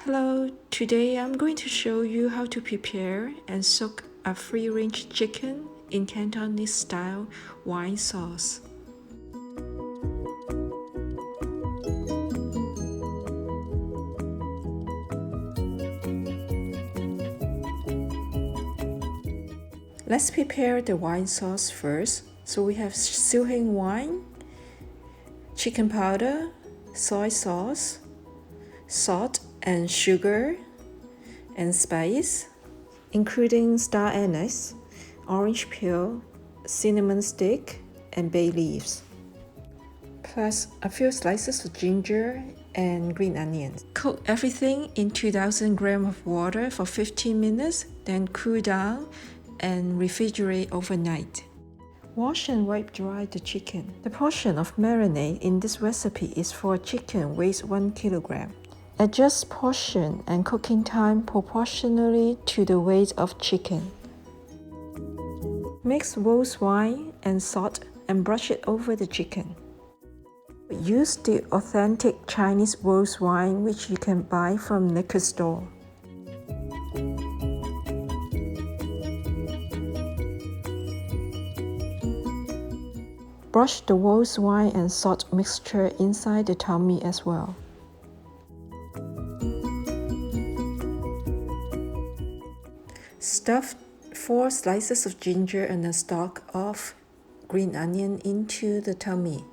Hello, today I'm going to show you how to prepare and soak a free-range chicken in Cantonese style wine sauce. Let's prepare the wine sauce first. So we have Siu HIing wine, chicken powder, soy sauce, salt and sugar, and spice, including star anise, orange peel, cinnamon stick, and bay leaves, plus a few slices of ginger and green onions. Cook everything in 2000 grams of water for 15 minutes, then cool down and refrigerate overnight. Wash and wipe dry the chicken. The portion of marinade in this recipe is for a chicken weighs 1 kilogram. Adjust portion and cooking time proportionally to the weight of chicken. Mix rose wine and salt and brush it over the chicken. Use the authentic Chinese rose wine which you can buy from liquor store. Brush the rose wine and salt mixture inside the tummy as well. Stuff 4 slices of ginger and a stalk of green onion into the tummy.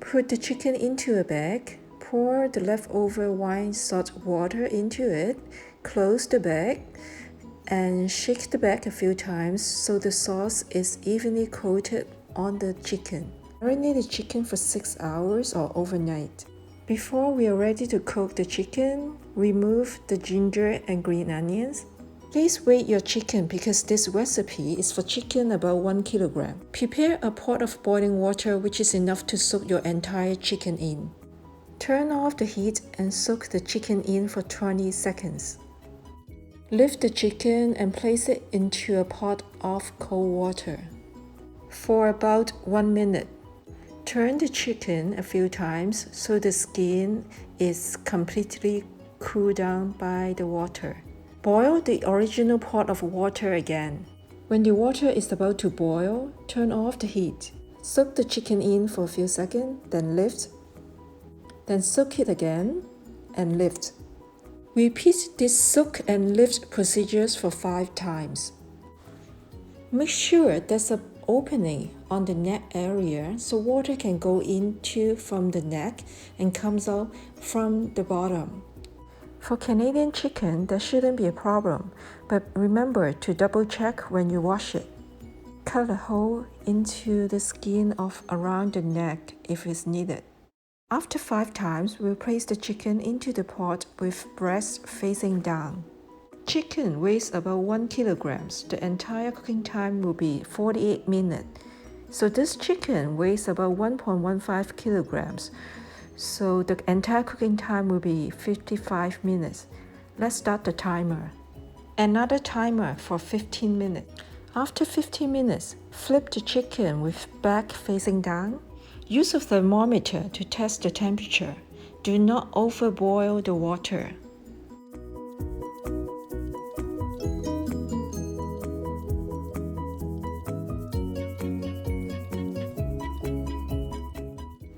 Put the chicken into a bag, pour the leftover wine salt water into it, close the bag, and shake the bag a few times so the sauce is evenly coated on the chicken. Marinate the chicken for 6 hours or overnight. Before we are ready to cook the chicken, remove the ginger and green onions. Please weigh your chicken because this recipe is for chicken about 1 kilogram. Prepare a pot of boiling water which is enough to soak your entire chicken in. Turn off the heat and soak the chicken in for 20 seconds. Lift the chicken and place it into a pot of cold water for about 1 minute. Turn the chicken a few times so the skin is completely cooled down by the water. Boil the original pot of water again. When the water is about to boil, turn off the heat. Soak the chicken in for a few seconds, then lift. Then soak it again and lift. Repeat this soak and lift procedures for 5 times. Make sure there's an opening on the neck area so water can go into from the neck and comes out from the bottom. For Canadian chicken, there shouldn't be a problem, but remember to double check when you wash it. Cut a hole into the skin of around the neck if it's needed. After 5 times, we'll place the chicken into the pot with breast facing down. Chicken weighs about 1 kilogram. The entire cooking time will be 48 minutes. So this chicken weighs about 1.15 kilograms. So the entire cooking time will be 55 minutes. Let's start the timer. Another timer for 15 minutes. After 15 minutes, flip the chicken with back facing down. Use a thermometer to test the temperature. Do not overboil the water.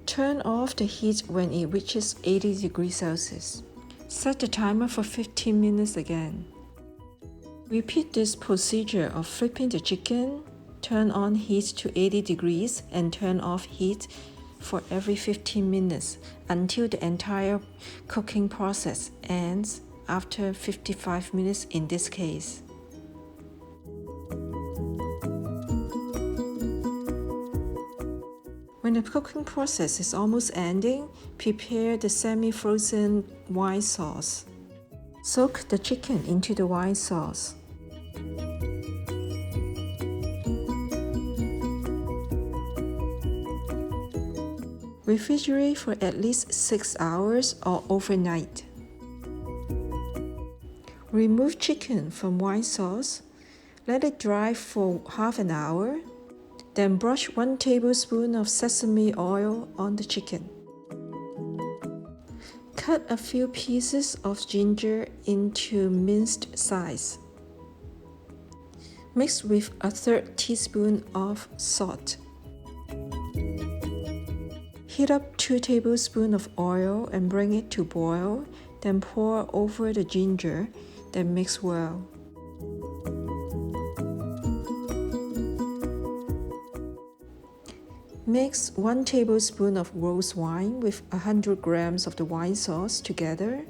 Turn off the heat when it reaches 80 degrees Celsius. Set the timer for 15 minutes again. Repeat this procedure of flipping the chicken, turn on heat to 80 degrees and turn off heat for every 15 minutes until the entire cooking process ends after 55 minutes in this case. When the cooking process is almost ending, prepare the semi-frozen wine sauce. Soak the chicken into the wine sauce. Refrigerate for at least 6 hours or overnight. Remove chicken from wine sauce. Let it dry for half an hour. Then brush 1 tablespoon of sesame oil on the chicken. Cut a few pieces of ginger into minced size. Mix with a third teaspoon of salt. Heat up 2 tablespoons of oil and bring it to boil, then pour over the ginger, then mix well. Mix 1 tablespoon of rose wine with 100 grams of the wine sauce together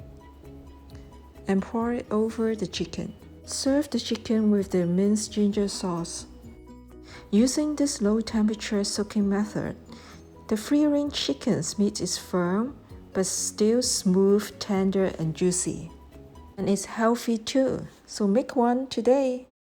and pour it over the chicken. Serve the chicken with the minced ginger sauce. Using this low-temperature soaking method, the free-range chicken's meat is firm but still smooth, tender, and juicy. And it's healthy too, so make one today.